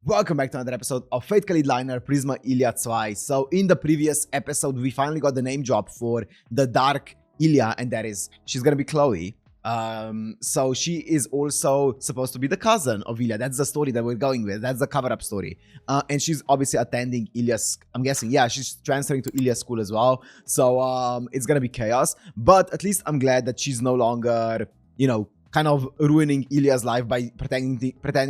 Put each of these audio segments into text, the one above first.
Welcome back to another episode of Fate Kaleid Liner Prisma Illya 2wei. So in the previous episode, we finally got the name drop for the Dark Illya, and that is, she's gonna be Chloe. So she is also supposed to be the cousin of Illya. That's the story that we're going with. That's the cover-up story. And she's obviously attending Illya's, I'm guessing, yeah, she's transferring to Illya's school as well. So it's gonna be chaos. But at least I'm glad that she's no longer, you know, kind of ruining Illya's life by pretending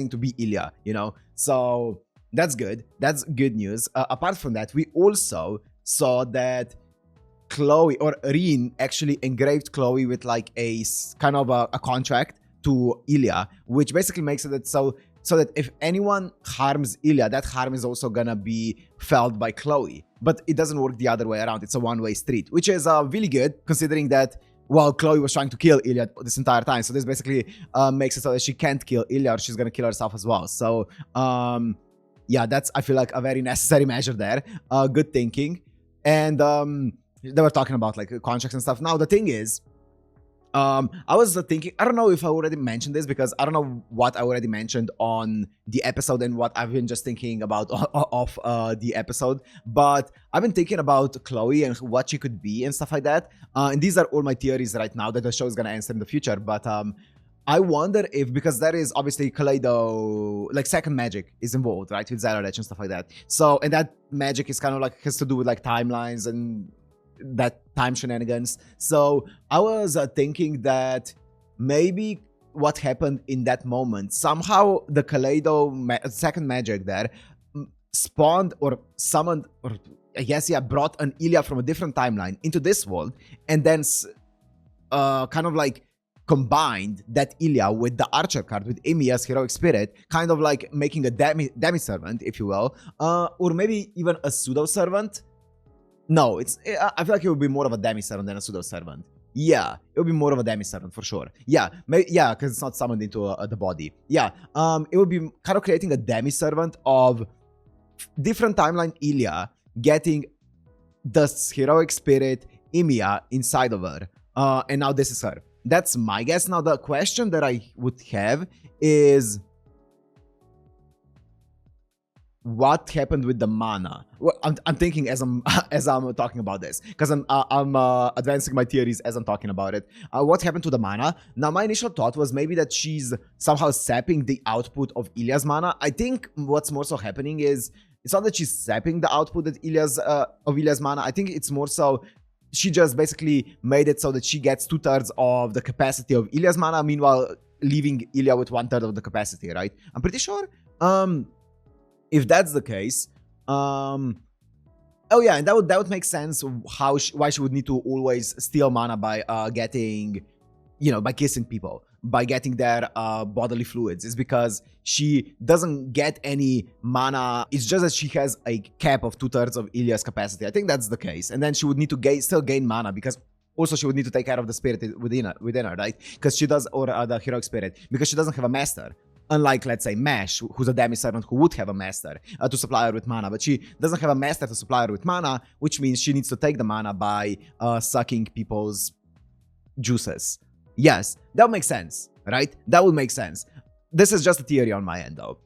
to be Illya, you know? So that's good. That's good news. Apart from that, we also saw that Chloe, or Rin, actually engraved Chloe with like a kind of a contract to Illya, which basically makes it so that if anyone harms Illya, that harm is also gonna be felt by Chloe. But it doesn't work the other way around. It's a one-way street, which is really good considering that, well, Chloe was trying to kill Illya this entire time. So this basically makes it so that she can't kill Illya, or she's gonna kill herself as well. So yeah, that's, I feel like, a very necessary measure there. Good thinking. And they were talking about like contracts and stuff. Now the thing is, I was thinking, I don't know if I already mentioned this, because I don't know what I already mentioned on the episode and what I've been just thinking about off the episode, but I've been thinking about Chloe and what she could be and stuff like that. And these are all my theories right now that the show is going to answer in the future. But I wonder if, because there is obviously Kaleido, like second magic is involved, right? With Zeralech and stuff like that. So, and that magic is kind of like, has to do with like timelines and that time shenanigans. So I was thinking that maybe what happened in that moment, somehow the Kaleido second magic there spawned or summoned, or I guess, yeah, brought an Illya from a different timeline into this world, and then kind of like combined that Illya with the Archer card, with Emiya's heroic spirit, kind of like making a demi-servant, if you will, or maybe even a pseudo-servant. No, I feel like it would be more of a demi-servant than a pseudo-servant. Yeah, it would be more of a demi-servant for sure. Yeah, yeah, because it's not summoned into the body. Yeah, it would be kind of creating a demi-servant of different timeline Illya getting the heroic spirit Emiya inside of her. And now this is her. That's my guess. Now the question that I would have is, what happened with the mana? Well, I'm thinking as I'm talking about this, because I'm advancing my theories as I'm talking about it. What happened to the mana? Now, my initial thought was maybe that she's somehow sapping the output of Illya's mana. I think what's more so happening is, it's not that she's sapping the output of Illya's mana. I think it's more so she just basically made it so that she gets 2/3 of the capacity of Illya's mana, meanwhile leaving Illya with 1/3 of the capacity, right? I'm pretty sure. If that's the case, oh yeah, and that would make sense why she would need to always steal mana by getting, you know, by kissing people, by getting their bodily fluids. Is because she doesn't get any mana. It's just that she has a cap of 2/3 of Illya's capacity. I think that's the case, and then she would need to still gain mana, because also she would need to take care of the spirit within her, right? Because she does, or the heroic spirit, because she doesn't have a master. Unlike, let's say, Mesh, who's a demi-servant who would have a master to supply her with mana. But she doesn't have a master to supply her with mana, which means she needs to take the mana by sucking people's juices. Yes, that would make sense, right? That would make sense. This is just a theory on my end, though.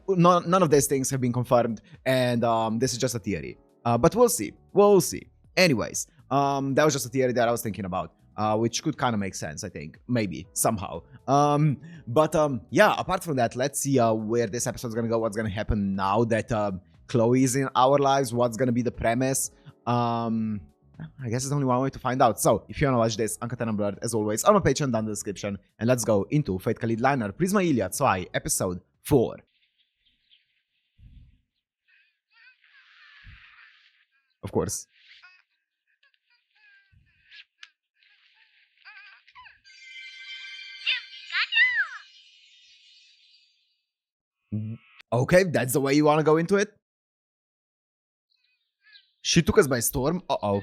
None of these things have been confirmed, and this is just a theory. But we'll see. We'll see. Anyways, that was just a theory that I was thinking about. Which could kind of make sense, I think, maybe, somehow. Yeah, apart from that, let's see where this episode is gonna go, what's gonna happen now that Chloe is in our lives, what's gonna be the premise. I guess there's only one way to find out. So, if you wanna watch this, Uncut and Unblurred, as always, on my Patreon down in the description, and let's go into Fate Kaleid Liner, Prisma Illya 2wei, episode 4. Of course. Okay, that's the way you want to go into it? She took us by storm? Uh-oh.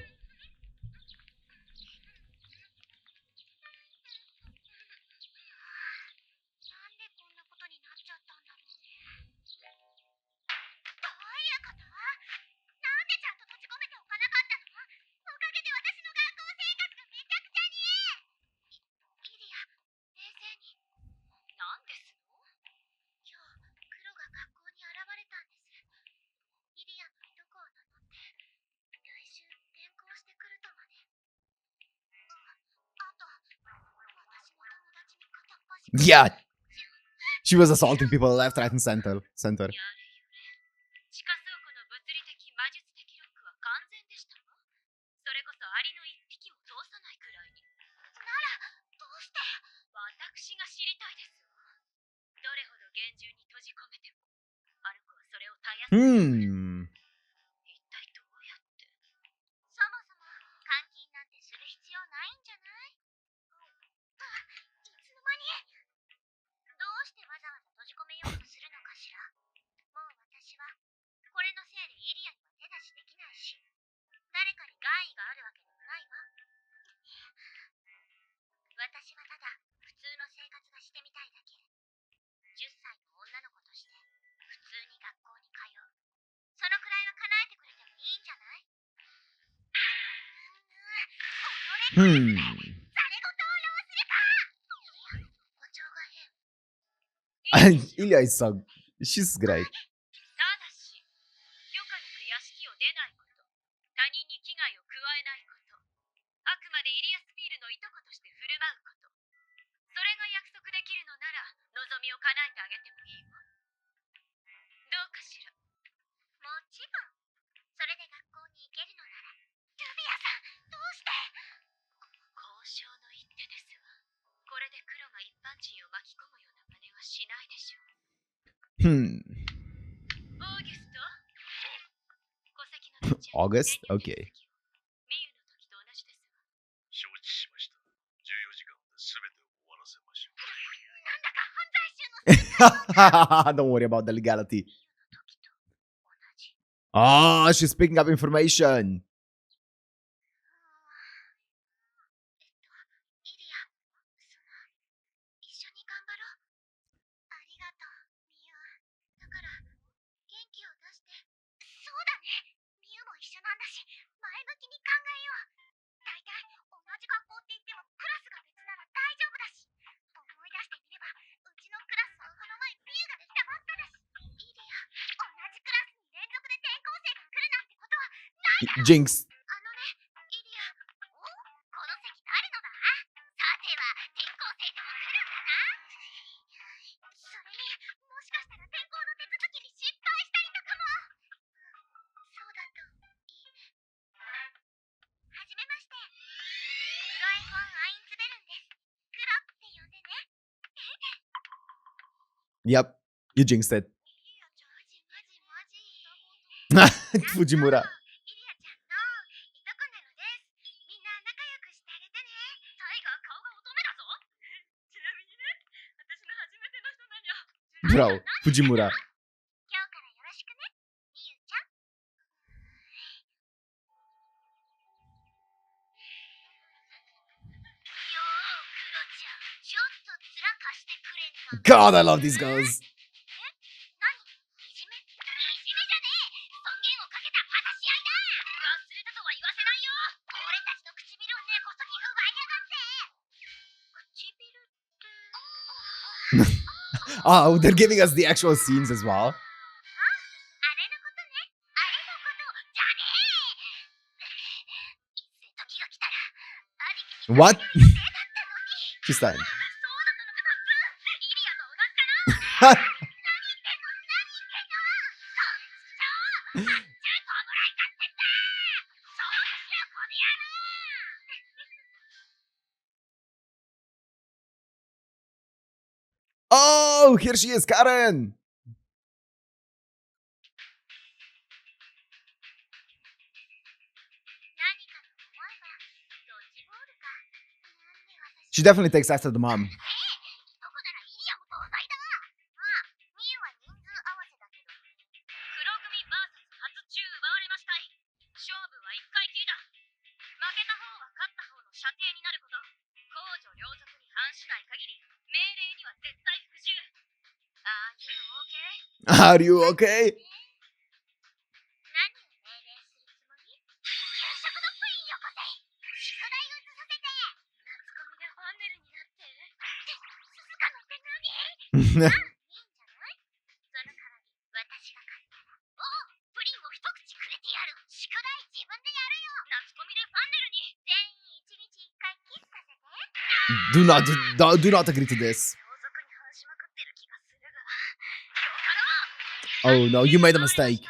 Yeah. She was assaulting people left, right, and center. イリア is so... She's great. オーガスト ?OK。Don't worry about the legality. Oh, she's picking up information. Jinx. Yep, you jinxed it. Fujimura. Bro, Fujimura. God, I love these girls. Oh, they're giving us the actual scenes as well. What? She's time. Oh, here she is, Caren. She definitely takes after the mom. Are you okay? Do not agree to this. Oh no, you made a mistake.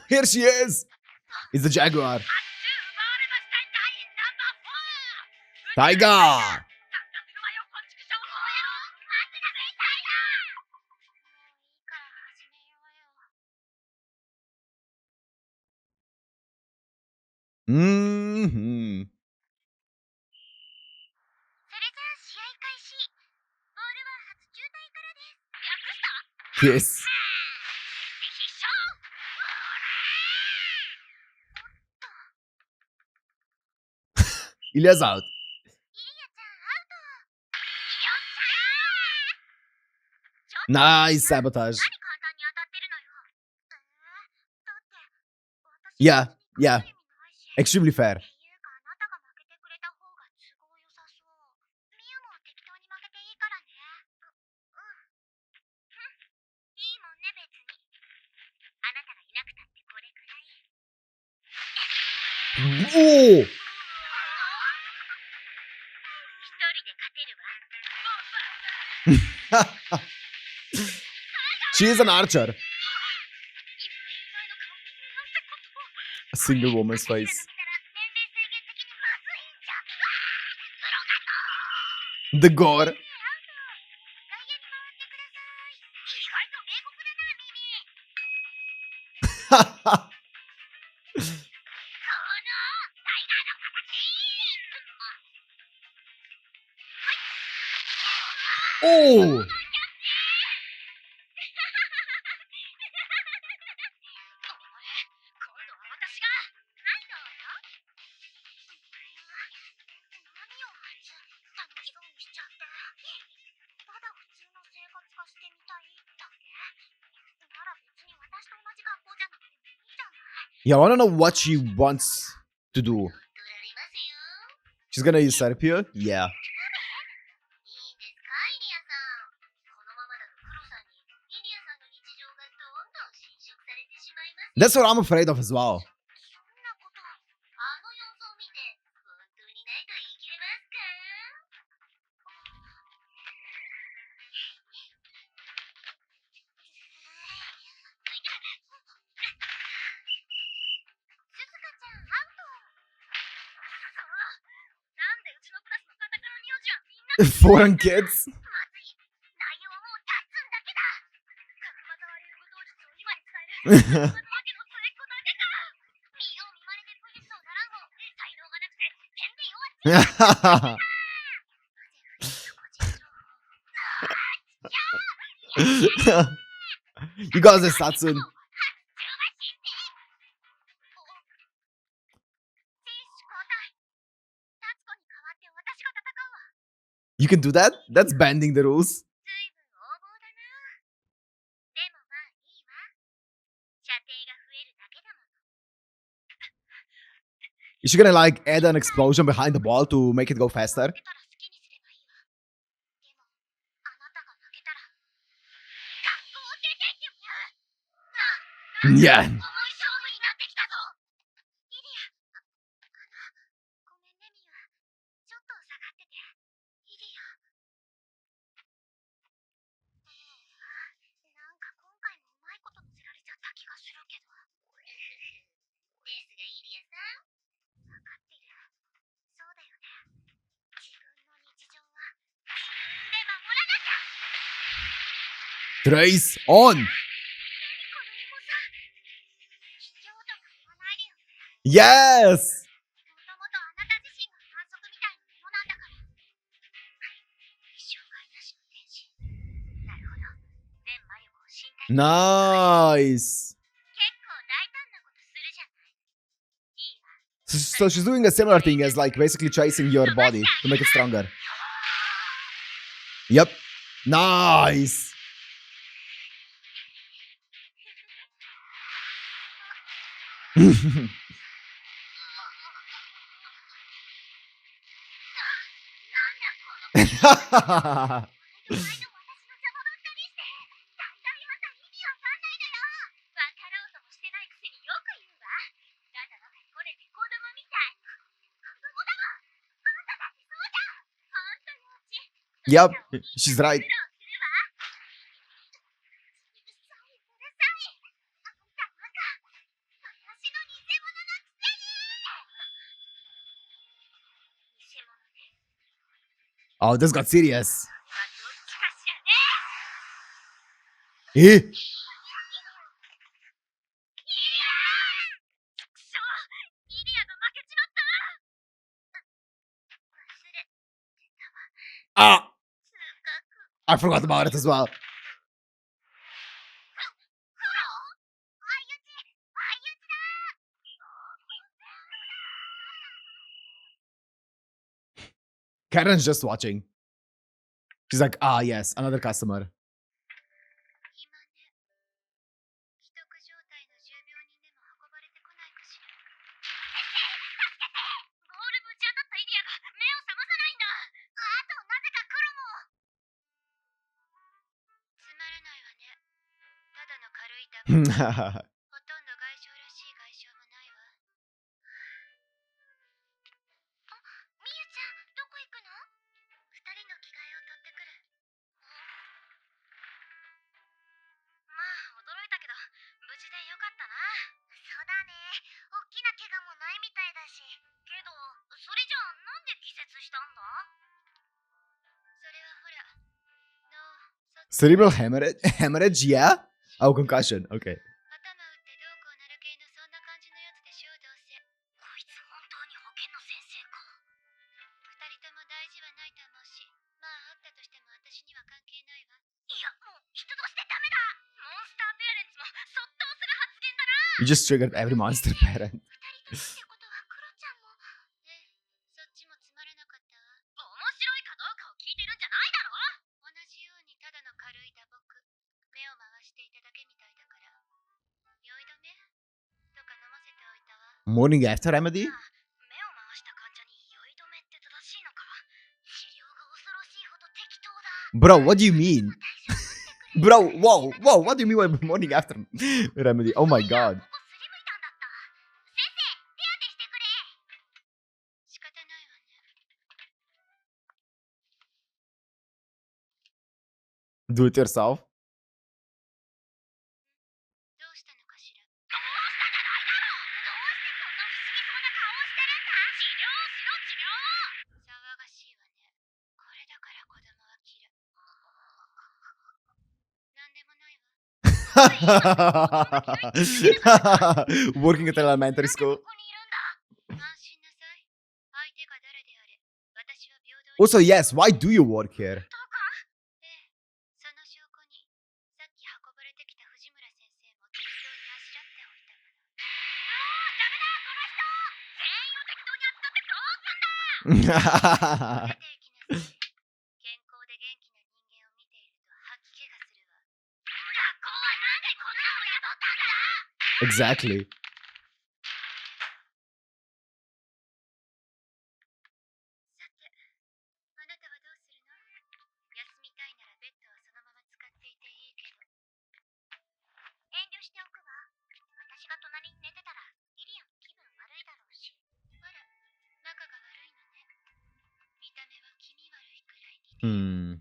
Here she is! It's the Jaguar. Tiger! Mm-hmm. Yes. Ilya's out. Nice sabotage. Yeah, yeah. Extremely fair. Oh! She is an archer. A single woman's face. The gore. Oh! Yeah, I wanna know what she wants to do. She's gonna use Serpio? Yeah. That's what I'm afraid of as well. Foreign kids? You guys are Satsun. You can do that? That's bending the rules. Is she gonna like add an explosion behind the ball to make it go faster? Yeah. Trace on. Yes. Nice. So she's doing a similar thing as like basically chasing your body to make it stronger. Yep. Nice. Yep, she's right. Oh, this got serious. Eh? Ah! I forgot about it as well. Karen's just watching. She's like, ah, yes, another customer. Cerebral hemorrhage? Yeah? Oh, concussion. Okay. You just triggered every monster parent. Morning after remedy? Bro, what do you mean? Bro, whoa, what do you mean by morning after remedy? Oh my god. Do it yourself? Working at elementary school. Also, yes, why do you work here? Exactly. Hmm.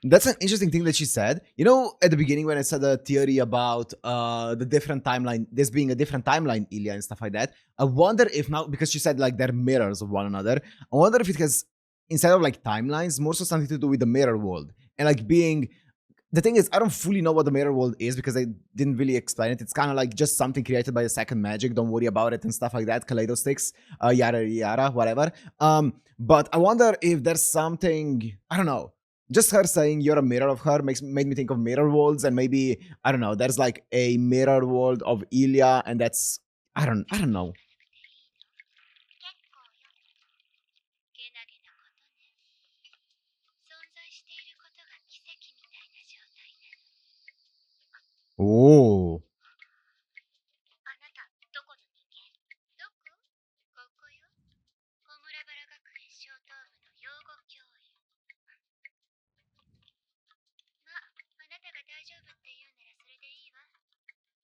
That's an interesting thing that she said. You know, at the beginning when I said the theory about the different timeline, this being a different timeline, Ilya, and stuff like that, I wonder if now, because she said like they're mirrors of one another, I wonder if it has, instead of like timelines, more so something to do with the mirror world. And like being, the thing is, I don't fully know what the mirror world is because they didn't really explain it. It's kind of like just something created by the second magic. Don't worry about it and stuff like that. Kaleido sticks, yada yada, whatever. But I wonder if there's something, I don't know. Just her saying you're a mirror of her made me think of mirror worlds, and maybe I don't know. There's like a mirror world of Ilya, and that's I don't know. Oh. あなた、どこの人間？どこ？ここよ。小村原学園小等部の養護教員。まあ、あなたが大丈夫って言うならそれでいいわ。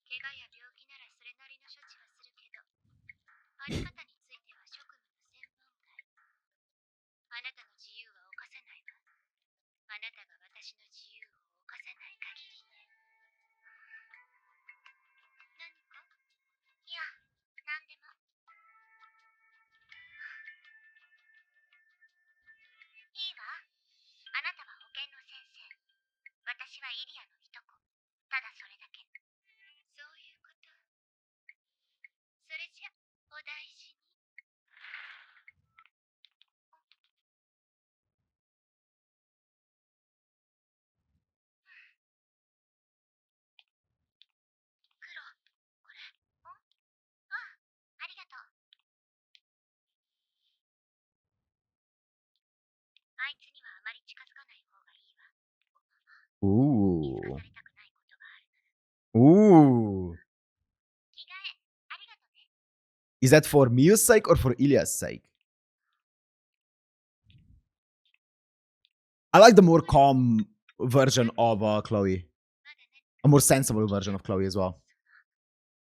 怪我や病気ならそれなりの処置はするけど、あり方については職務の専門外。あなたの自由は侵さないわ。あなたが私の自由を侵さない限りね。何か？いや、何でも。いいわ。あなたは保健の先生。私はイリアのいとこ。ただそれだけ。そういうこと。それじゃ、お大事に。黒、これ。ああ、ありがとう。あいつにはあまり近づかない方がいいわ。見透 Ooh. かされたくないことがあるなら。 Ooh. 着替え、ありがとね。 Is that for Miyu's sake or for Ilya's sake? I like the more calm version of Chloe. まだ何？ A more sensible version of Chloe as well.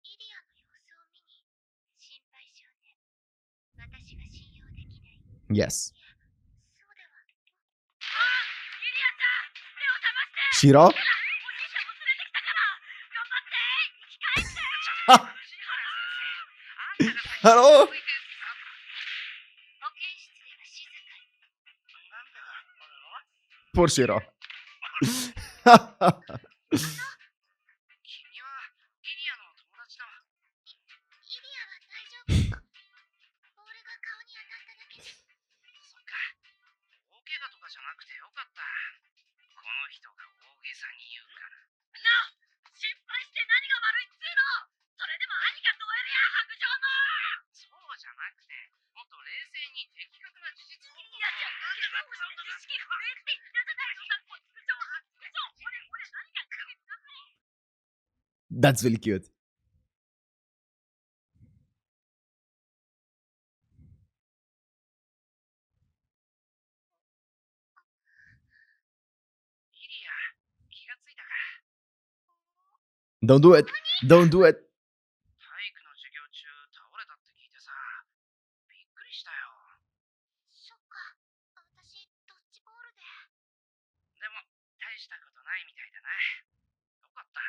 イリアの様子を見に心配性ね。私が信用できない。 Yes. そうだわ。イリアちゃん、目を覚まして。 Shiro? お兄ちゃんも連れてきたから頑張って生き返って。志村先生、あんたが Hello? 保健室では静かに。なんでだ、これは。 Poor Shiro. 君はイリアの友達だ。イリアは大丈夫。ボールが顔に当たっただけで。そっか。大怪我とかじゃなくてよかった。この人が大げさに言うから。なあ、心配して何が悪いっつうの。それでも兄がどえるや、白状も。そうじゃなくて、もっと冷静に的確な事実を。いや、じゃあ怪我をして意識不明って言ったじゃないの。こっちでしょ。俺何が言ってんだ。 That's really cute. イリア、気がついたか。 Don't do it. Don't do it. 体育の授業中倒れたって聞いてさ、びっくりしたよ。そっか、私ドッジボールで。でも大したことないみたいだな。よかった。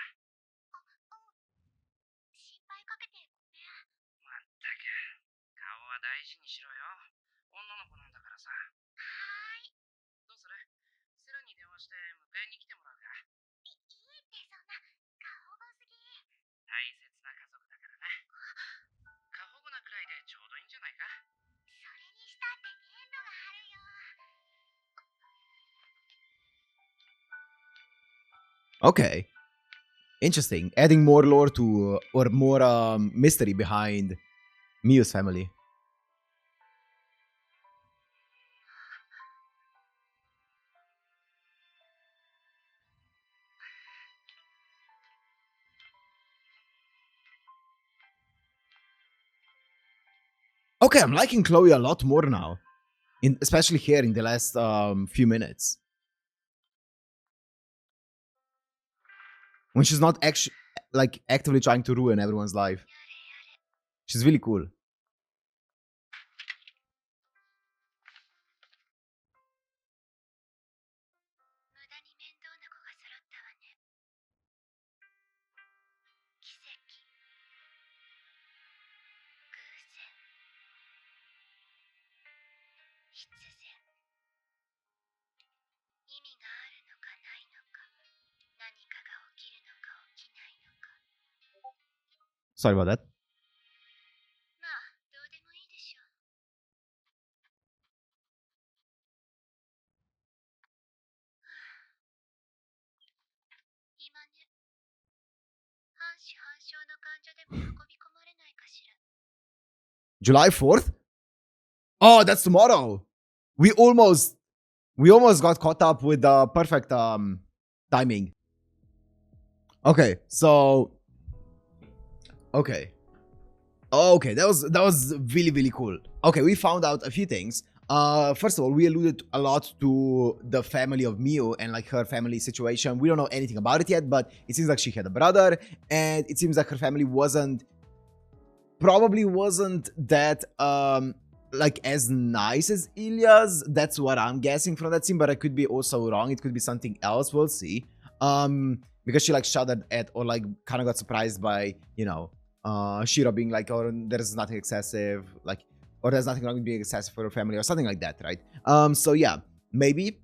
心配かけてごめん。まったく、顔は大事にしろよ。女の子なんだからさ。はーい。どうする？セラに電話して迎えに来てもらうか。いいってそんな過保護すぎ。大切な家族だからな。過保護なくらいでちょうどいいんじゃないか。それにしたって限度があるよ。 Okay. Interesting. Adding more lore to, or more mystery behind Miyu's family. Okay, I'm liking Chloe a lot more now. Especially here in the last few minutes. When she's not actually like actively trying to ruin everyone's life. She's really cool. 無駄に面倒な子が揃ったわね。奇跡、偶然、必然。意味があるのかないのか、何かが起きるのか起きないのか。 Sorry about that. まあ、どうでもいいでしょう。今ね、半死半生の患者でも運び込まれないかしら。 July 4th? Oh, that's tomorrow. We almost got caught up with the perfect timing. Okay, so okay. Okay, that was really, really cool. Okay, we found out a few things. First of all, we alluded a lot to the family of Miyu and like her family situation. We don't know anything about it yet, but it seems like she had a brother, and it seems like her family probably wasn't that like as nice as Ilya's. That's what I'm guessing from that scene, but I could be also wrong. It could be something else. We'll see. Because she like shuddered at or like kind of got surprised by, you know, Shiro being like, oh, there's nothing excessive, like, or there's nothing wrong with being excessive for her family or something like that, right? So yeah, maybe.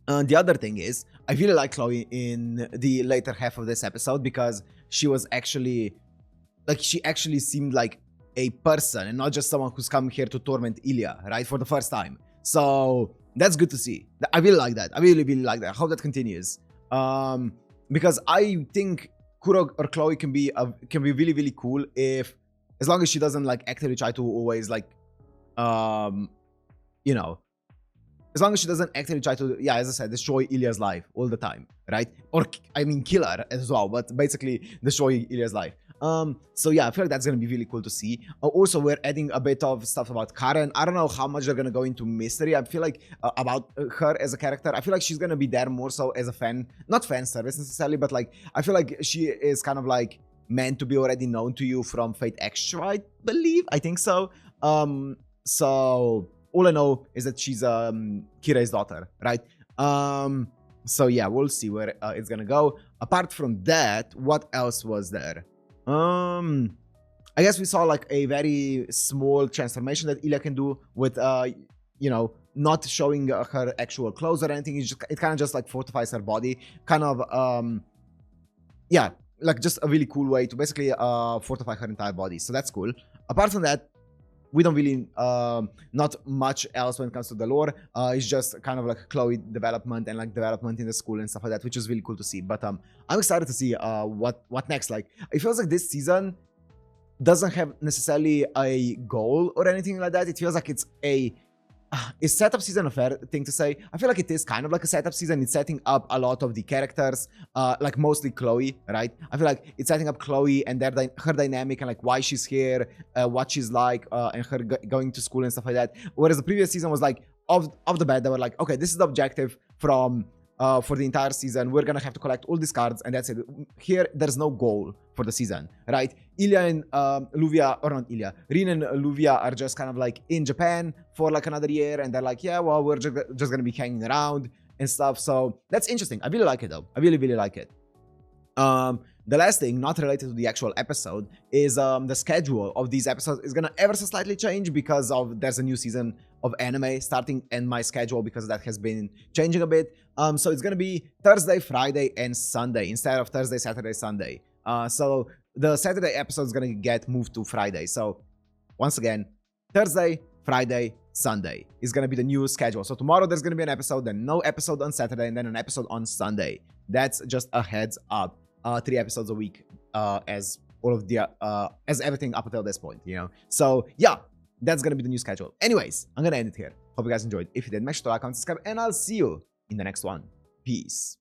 The other thing is, I really like Chloe in the later half of this episode because she was actually, like, she actually seemed like a person and not just someone who's come here to torment Ilya, right? For the first time. So that's good to see. I really like that. I really, really like that. I hope that continues. Because I think Kuro or Chloe can be really, really cool if, as long as she doesn't like actively try to always like, you know, as long as she doesn't actively try to, yeah, as I said, destroy Ilya's life all the time, right? Or I mean, kill her as well, but basically destroy Ilya's life. So yeah, I feel like that's gonna be really cool to see. Also, we're adding a bit of stuff about Caren. I don't know how much they're gonna go into mystery. I feel like about her as a character. I feel like she's gonna be there more so as a fan, not fan service necessarily, but like I feel like she is kind of like meant to be already known to you from Fate Extra, I believe. I think so. So all I know is that she's Kirai's daughter, right? So yeah, we'll see where it's gonna go. Apart from that, what else was there? I guess we saw like a very small transformation that Ilya can do with you know, not showing her actual clothes or anything. It kind of just like fortifies her body, kind of yeah, like just a really cool way to basically fortify her entire body. So that's cool. Apart from that, we don't really not much else when it comes to the lore. It's just kind of like Chloe development and like development in the school and stuff like that, which is really cool to see. But I'm excited to see what next. Like, it feels like this season doesn't have necessarily a goal or anything like that. It feels like it's a is setup season a fair thing to say? I feel like it is kind of like a setup season. It's setting up a lot of the characters, like mostly Chloe, right? I feel like it's setting up Chloe and her dynamic and like why she's here, what she's like, and her going to school and stuff like that. Whereas the previous season was like, off the bat, they were like, okay, this is the objective from for the entire season. We're gonna have to collect all these cards, and that's it. Here, there's no goal for the season, right? Ilya and Luvia, or not Ilya, Rin and Luvia are just kind of like in Japan for like another year, and they're like, yeah, well, we're just gonna be hanging around and stuff. So that's interesting. I really like it though. I really, really like it. The last thing, not related to the actual episode, is the schedule of these episodes is gonna ever so slightly change because of there's a new season of anime starting, and my schedule because of that has been changing a bit. So it's gonna be Thursday, Friday, and Sunday instead of Thursday, Saturday, Sunday. So the Saturday episode is gonna get moved to Friday. So once again, Thursday, Friday, Sunday is gonna be the new schedule. So tomorrow there's gonna be an episode, then no episode on Saturday, and then an episode on Sunday. That's just a heads up. 3 episodes a week, as all of the as everything up until this point, you know. So yeah, that's gonna be the new schedule. Anyways, I'm gonna end it here. Hope you guys enjoyed. If you did, make sure to like, comment, subscribe, and I'll see you in the next one. Peace.